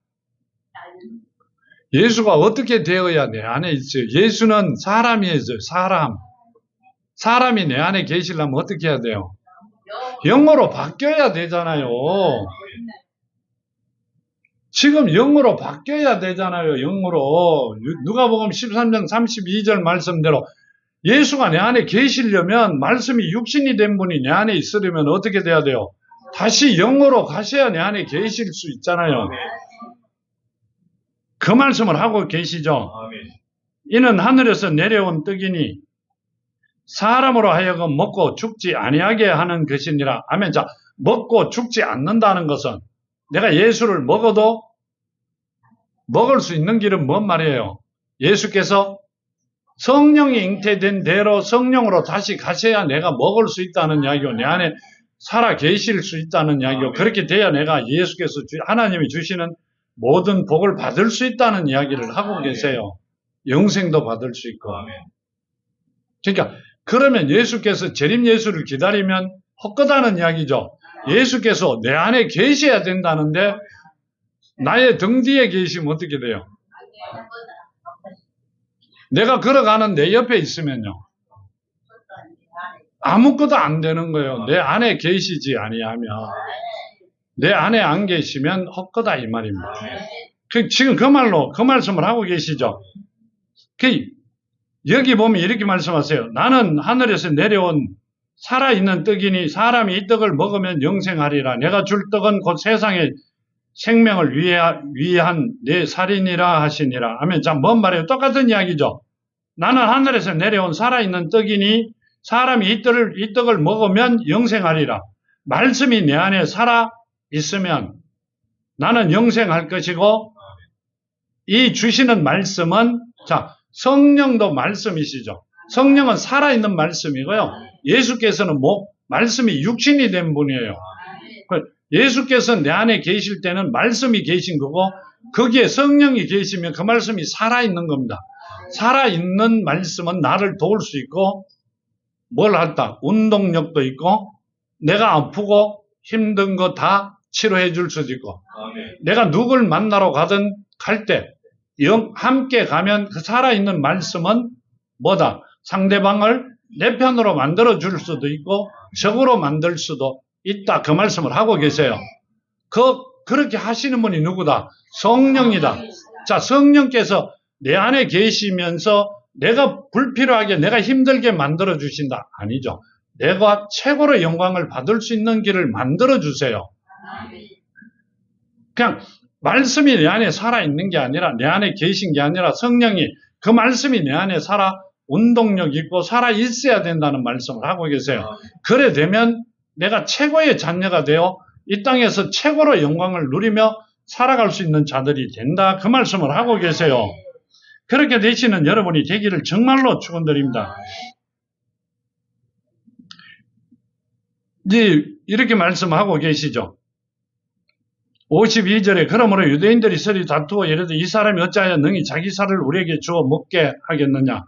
예수가 어떻게 되어야 내 안에 있어요? 예수는 사람이에요. 사람이 내 안에 계시려면 어떻게 해야 돼요? 영으로 바뀌어야 되잖아요. 지금 영으로 바뀌어야 되잖아요. 영으로. 누가복음 13장 32절 말씀대로 예수가 내 안에 계시려면 말씀이 육신이 된 분이 내 안에 있으려면 어떻게 돼야 돼요? 다시 영으로 가셔야 내 안에 계실 수 있잖아요. 그 말씀을 하고 계시죠. 이는 하늘에서 내려온 떡이니 사람으로 하여금 먹고 죽지 아니하게 하는 것이니라. 아멘. 자, 먹고 죽지 않는다는 것은 내가 예수를 먹어도 먹을 수 있는 길은 뭔 말이에요? 예수께서 성령이 잉태된 대로 성령으로 다시 가셔야 내가 먹을 수 있다는 이야기고 내 안에 살아 계실 수 있다는 이야기고 그렇게 돼야 내가 예수께서 하나님이 주시는 모든 복을 받을 수 있다는 이야기를 하고 계세요. 영생도 받을 수 있고. 그러니까 그러면 예수께서 재림 예수를 기다리면 헛되다는 이야기죠. 예수께서 내 안에 계셔야 된다는데 나의 등 뒤에 계시면 어떻게 돼요? 내가 걸어가는 내 옆에 있으면요. 아무것도 안 되는 거예요. 내 안에 계시지 아니하면. 내 안에 안 계시면 헛거다 이 말입니다. 지금 그 말로 그 말씀을 하고 계시죠. 여기 보면 이렇게 말씀하세요. 나는 하늘에서 내려온 살아있는 떡이니 사람이 이 떡을 먹으면 영생하리라. 내가 줄 떡은 곧 세상의 생명을 위한 내 살이니라 하시니라. 하면 자, 뭔 말이에요? 똑같은 이야기죠. 나는 하늘에서 내려온 살아있는 떡이니 사람이 이 떡을 먹으면 영생하리라. 말씀이 내 안에 살아 있으면 나는 영생할 것이고 이 주시는 말씀은 자, 성령도 말씀이시죠. 성령은 살아있는 말씀이고요. 예수께서는 말씀이 육신이 된 분이에요. 예수께서 내 안에 계실 때는 말씀이 계신 거고 거기에 성령이 계시면 그 말씀이 살아있는 겁니다. 살아있는 말씀은 나를 도울 수 있고 뭘 한다? 운동력도 있고 내가 아프고 힘든 거 다 치료해 줄 수도 있고 내가 누굴 만나러 가든 갈 때 함께 가면 그 살아있는 말씀은 뭐다? 상대방을 내 편으로 만들어 줄 수도 있고 적으로 만들 수도 있다. 그 말씀을 하고 계세요. 그렇게 하시는 분이 누구다? 성령이다. 자, 성령께서 내 안에 계시면서 내가 불필요하게 내가 힘들게 만들어 주신다. 아니죠. 내가 최고로 영광을 받을 수 있는 길을 만들어 주세요. 그냥 말씀이 내 안에 살아있는 게 아니라 내 안에 계신 게 아니라 성령이 그 말씀이 내 안에 살아 운동력 있고 살아 있어야 된다는 말씀을 하고 계세요. 그래 되면 내가 최고의 자녀가 되어 이 땅에서 최고로 영광을 누리며 살아갈 수 있는 자들이 된다. 그 말씀을 하고 계세요. 그렇게 되시는 여러분이 되기를 정말로 축원드립니다. 이제 이렇게 말씀하고 계시죠. 52절에 그러므로 유대인들이 서로 다투어 이르되 이 사람이 어찌하여 능히 자기 살을 우리에게 주어 먹게 하겠느냐.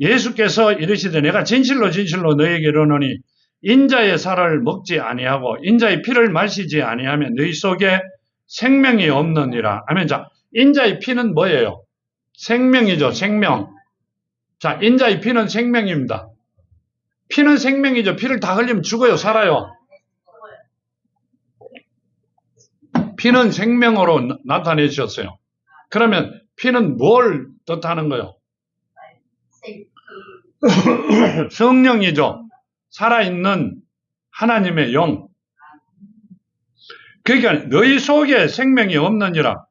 예수께서 이르시되 내가 진실로 진실로 너희에게 이르노니 인자의 살을 먹지 아니하고 인자의 피를 마시지 아니하면 너희 속에 생명이 없느니라. 아멘. 자, 인자의 피는 뭐예요? 생명이죠. 생명. 자, 인자의 피는 생명입니다. 피는 생명이죠. 피를 다 흘리면 죽어요. 살아요. 피는 생명으로 나타내셨어요. 그러면 피는 뭘 뜻하는 거예요? 성령이죠. 살아있는 하나님의 영. 그러니까 너희 속에 생명이 없느니라.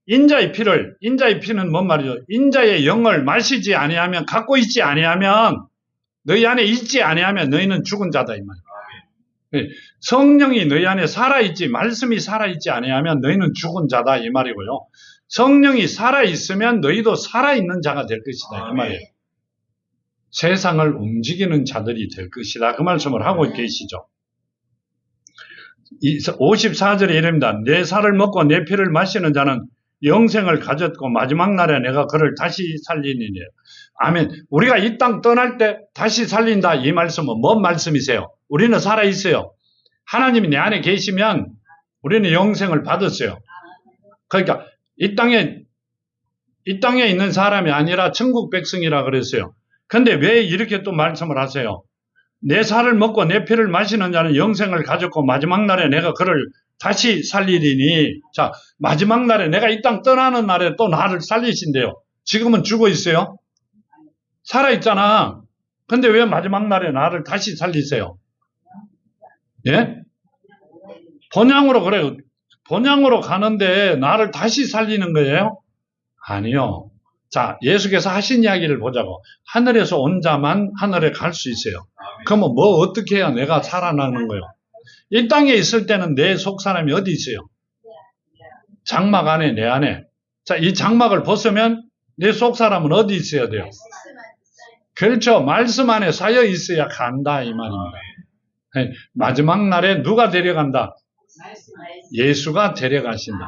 인자의 피는 뭔 말이죠? 인자의 영을 마시지 아니하면, 갖고 있지 아니하면, 너희 안에 있지 아니하면 너희는 죽은 자다 이 말이에요. 성령이 너희 안에 살아있지, 말씀이 살아있지 아니하면 너희는 죽은 자다 이 말이고요. 성령이 살아있으면 너희도 살아있는 자가 될 것이다 그 말이에요. 세상을 움직이는 자들이 될 것이다 그 말씀을 하고 계시죠. 54절에 이릅니다. 내 살을 먹고 내 피를 마시는 자는 영생을 가졌고 마지막 날에 내가 그를 다시 살리니라. 아멘. 우리가 이 땅 떠날 때 다시 살린다 이 말씀은 뭔 말씀이세요? 우리는 살아있어요. 하나님이 내 안에 계시면 우리는 영생을 받았어요. 그러니까 이 땅에 있는 사람이 아니라 천국 백성이라 그랬어요. 근데 왜 이렇게 또 말씀을 하세요? 내 살을 먹고 내 피를 마시는 자는 영생을 가졌고 마지막 날에 내가 그를 다시 살리리니. 자, 마지막 날에 내가 이 땅 떠나는 날에 또 나를 살리신대요. 지금은 죽어 있어요? 살아 있잖아. 근데 왜 마지막 날에 나를 다시 살리세요? 예? 본향으로 그래요. 본향으로 가는데 나를 다시 살리는 거예요? 아니요. 자, 예수께서 하신 이야기를 보자고. 하늘에서 온 자만 하늘에 갈 수 있어요. 그러면 뭐 어떻게 해야 내가 살아나는 거예요? 이 땅에 있을 때는 내 속 사람이 어디 있어요? 장막 안에, 내 안에. 자, 이 장막을 벗으면 내 속 사람은 어디 있어야 돼요? 그렇죠. 말씀 안에 쌓여 있어야 간다 이 말입니다. 마지막 날에 누가 데려간다? 예수가 데려가신다.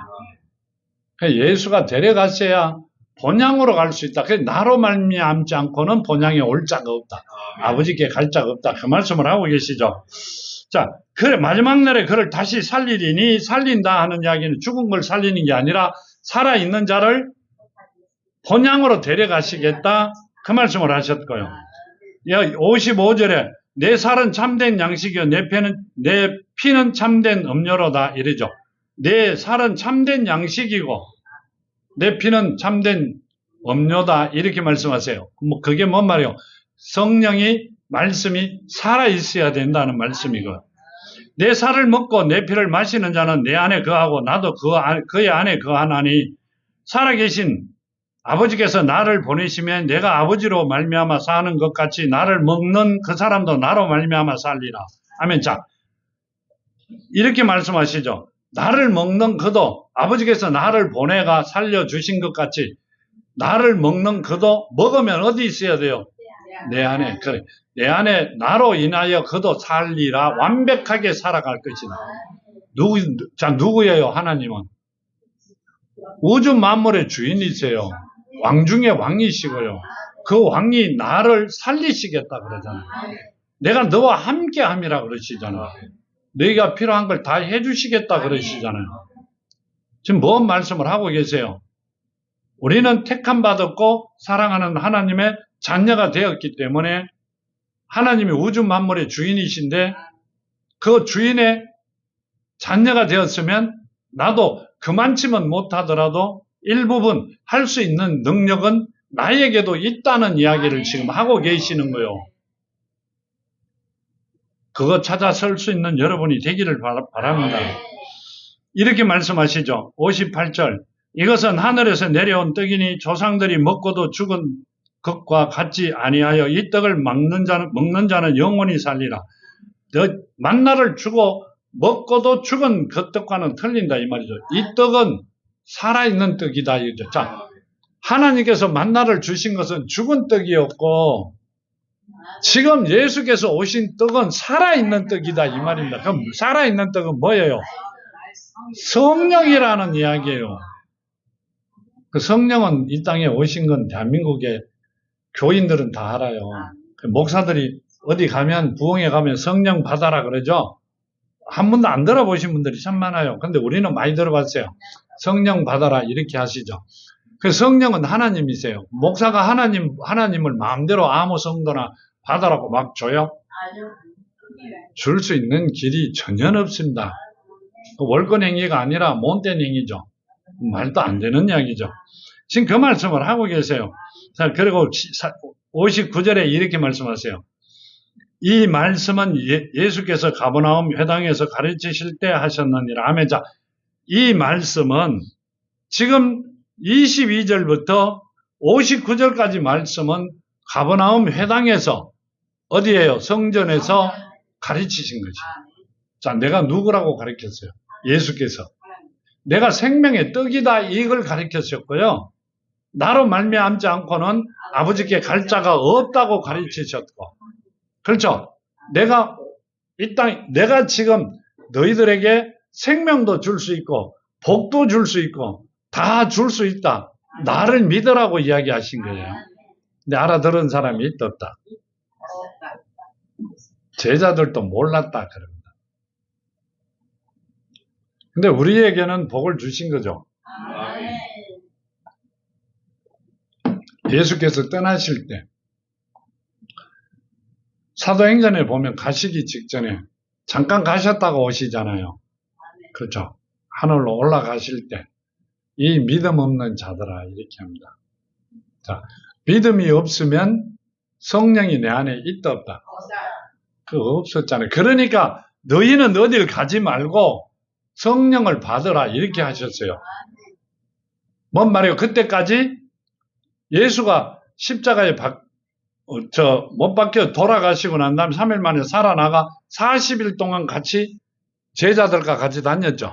예수가 데려가셔야 본향으로 갈 수 있다. 나로 말미암지 않고는 본향에 올 자가 없다. 아버지께 갈 자가 없다. 그 말씀을 하고 계시죠. 자, 그래 마지막 날에 그를 다시 살리리니. 살린다 하는 이야기는 죽은 걸 살리는 게 아니라 살아있는 자를 본향으로 데려가시겠다. 그 말씀을 하셨고요. 55절에 내 살은 참된 양식이요 내 피는 참된 음료로다 이러죠. 내 살은 참된 양식이고 내 피는 참된 음료다 이렇게 말씀하세요. 뭐 그게 뭔 말이에요? 성령이 말씀이 살아 있어야 된다는 말씀이고, 내 살을 먹고 내 피를 마시는 자는 내 안에 거하고 나도 그의 안에 거하나니 살아계신 아버지께서 나를 보내시면 내가 아버지로 말미암아 사는 것 같이 나를 먹는 그 사람도 나로 말미암아 살리라. 아멘. 자, 이렇게 말씀하시죠. 나를 먹는 그도 아버지께서 나를 보내가 살려주신 것 같이 나를 먹는 그도 먹으면 어디 있어야 돼요? 내 안에. 그래. 내 안에 나로 인하여 그도 살리라. 완벽하게 살아갈 것이다. 누구예요? 하나님은. 우주 만물의 주인이세요. 왕 중에 왕이시고요. 그 왕이 나를 살리시겠다 그러잖아요. 내가 너와 함께 함이라 그러시잖아요. 너희가 필요한 걸 다 해주시겠다 그러시잖아요. 지금 뭔 말씀을 하고 계세요? 우리는 택함 받았고 사랑하는 하나님의 자녀가 되었기 때문에 하나님이 우주 만물의 주인이신데 그 주인의 자녀가 되었으면 나도 그만치면 못하더라도 일부분 할 수 있는 능력은 나에게도 있다는 이야기를 지금 하고 계시는 거예요. 그거 찾아 설 수 있는 여러분이 되기를 바랍니다. 이렇게 말씀하시죠. 58절. 이것은 하늘에서 내려온 떡이니 조상들이 먹고도 죽은 것과 같지 아니하여 이 떡을 먹는 자는 영원히 살리라. 만나를 주고 먹고도 죽은 그 떡과는 틀린다 이 말이죠. 이 떡은 살아있는 떡이다 이거죠. 자, 하나님께서 만나를 주신 것은 죽은 떡이었고 지금 예수께서 오신 떡은 살아있는 떡이다 이 말입니다. 그럼 살아있는 떡은 뭐예요? 성령이라는 이야기예요. 그 성령은 이 땅에 오신 건 대한민국의 교인들은 다 알아요. 목사들이 어디 가면 부흥회 가면 성령 받아라 그러죠. 한 번도 안 들어보신 분들이 참 많아요. 근데 우리는 많이 들어봤어요. 성령 받아라 이렇게 하시죠. 그 성령은 하나님이세요. 목사가 하나님을 마음대로 아무 성도나 받아라고 막 줘요? 줄 수 있는 길이 전혀 없습니다. 월권 행위가 아니라 못된 행위죠. 말도 안 되는 이야기죠. 지금 그 말씀을 하고 계세요. 자, 그리고 59절에 이렇게 말씀하세요. 이 말씀은 예수께서 가버나움 회당에서 가르치실 때 하셨느니라. 아멘. 자, 이 말씀은 지금 22절부터 59절까지 말씀은 가버나움 회당에서 어디예요? 성전에서 가르치신 거지. 자, 내가 누구라고 가르쳤어요? 예수께서. 내가 생명의 떡이다 이걸 가르치셨고요. 나로 말미암지 않고는 아버지께 갈 자가 없다고 가르치셨고. 그렇죠? 내가 지금 너희들에게 생명도 줄 수 있고 복도 줄 수 있고 다 줄 수 있다. 나를 믿으라고 이야기하신 거예요. 근데 알아들은 사람이 있다 없다. 제자들도 몰랐다 그럽니다. 근데 우리에게는 복을 주신 거죠. 예수께서 떠나실 때 사도행전에 보면 가시기 직전에 잠깐 가셨다가 오시잖아요. 그렇죠. 하늘로 올라가실 때 이 믿음 없는 자들아 이렇게 합니다. 자, 믿음이 없으면 성령이 내 안에 있다 없다? 그거 없었잖아요. 그러니까 너희는 어딜 가지 말고 성령을 받으라 이렇게 하셨어요. 뭔 말이에요? 그때까지 예수가 십자가에 못 박혀 돌아가시고 난 다음에 3일 만에 살아나가 40일 동안 같이 제자들과 같이 다녔죠.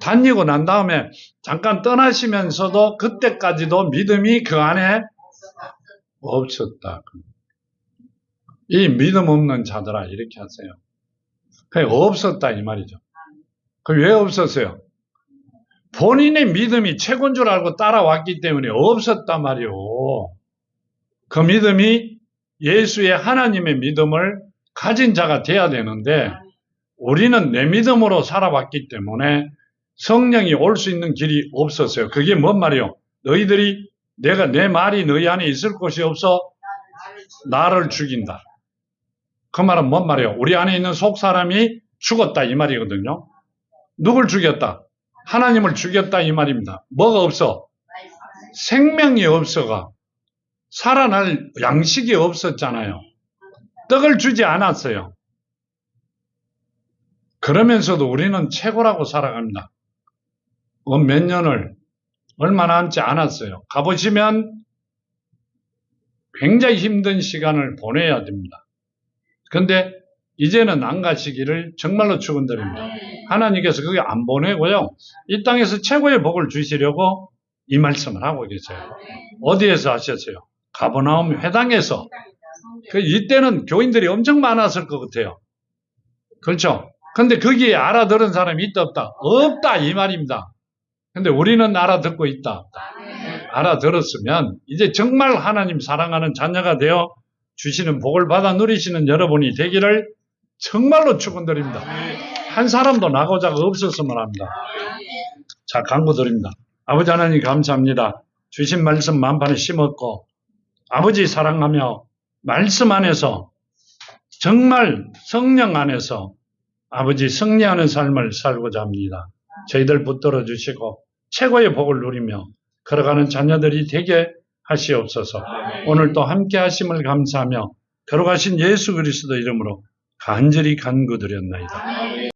다니고 난 다음에 잠깐 떠나시면서도 그때까지도 믿음이 그 안에 없었다. 이 믿음 없는 자들아 이렇게 하세요. 그냥 없었다 이 말이죠. 그럼 왜 없었어요? 본인의 믿음이 최고인 줄 알고 따라왔기 때문에 없었단 말이요. 그 믿음이 예수의 하나님의 믿음을 가진 자가 돼야 되는데 우리는 내 믿음으로 살아왔기 때문에 성령이 올 수 있는 길이 없었어요. 그게 뭔 말이요? 너희들이 내 말이 너희 안에 있을 곳이 없어 나를 죽인다. 그 말은 뭔 말이에요? 우리 안에 있는 속 사람이 죽었다 이 말이거든요. 누굴 죽였다? 하나님을 죽였다 이 말입니다. 뭐가 없어? 생명이 없어가 살아날 양식이 없었잖아요. 떡을 주지 않았어요. 그러면서도 우리는 최고라고 살아갑니다. 몇 년을 얼마 남지 않았어요. 가보시면 굉장히 힘든 시간을 보내야 됩니다. 그런데 이제는 안 가시기를 정말로 축원드립니다. 하나님께서 그게 안 보내고요. 이 땅에서 최고의 복을 주시려고 이 말씀을 하고 계세요. 어디에서 하셨어요? 가버나움 회당에서. 이때는 교인들이 엄청 많았을 것 같아요. 그렇죠? 근데 거기에 알아들은 사람이 있다 없다? 없다 이 말입니다. 근데 우리는 알아듣고 있다. 알아들었으면 이제 정말 하나님 사랑하는 자녀가 되어 주시는 복을 받아 누리시는 여러분이 되기를 정말로 축원드립니다. 한 사람도 나고자가 없었으면 합니다. 자, 간구드립니다. 아버지 하나님 감사합니다. 주신 말씀 만판에 심었고 아버지 사랑하며 말씀 안에서 정말 성령 안에서 아버지 승리하는 삶을 살고자 합니다. 저희들 붙들어 주시고 최고의 복을 누리며 걸어가는 자녀들이 되게 하시옵소서. 오늘도 함께 하심을 감사하며 걸어가신 예수 그리스도 이름으로 간절히 간구드렸나이다.